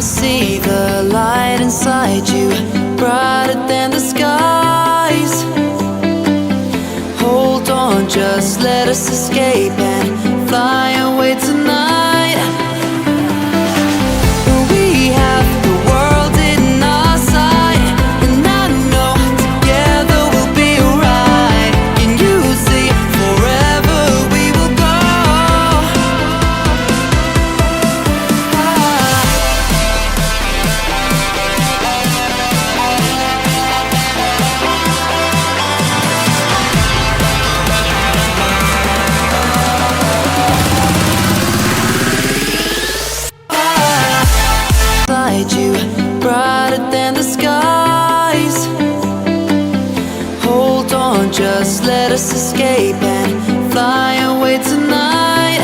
see the light inside you, brighter than the skies. Hold on, just let us escape and fly away tonight. We have the world in our sight, and I know together we'll be alright. Can you see forever we will go? You, brighter than the skies. Hold on, just let us escape and fly away tonight.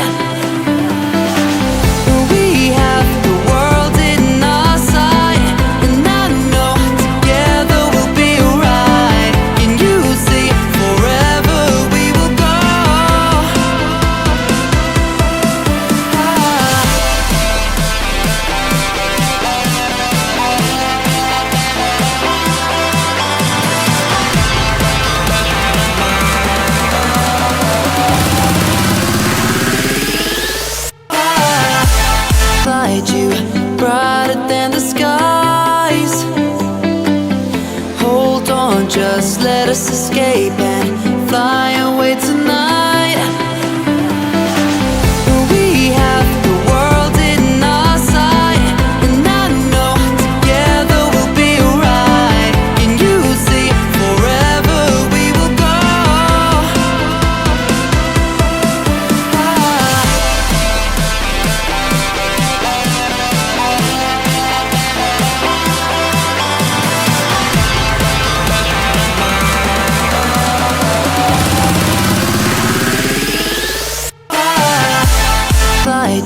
We have the world in our sight, and I know together we'll be alright. Can you see forever we will go? You, brighter than the skies. Hold on, just let us escape and fly away tonight. We have the world in our sight, and I know together we'll be alright. Can you see forever we will go?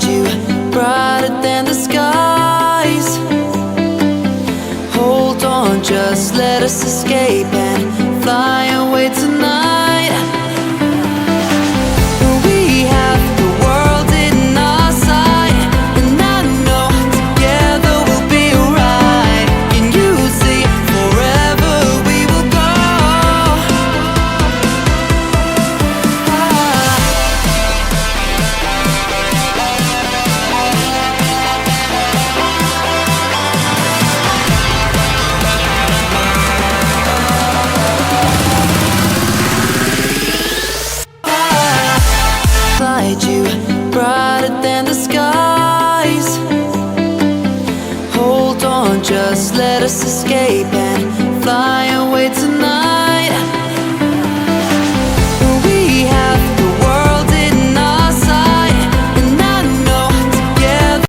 You, brighter than the skies. Hold on, just let us escape and fly away tonight. We have the world in our sight, and I know together we'll be alright. Can you see forever we will go? You, brighter than the skies. Hold on, just let us escape and fly away tonight.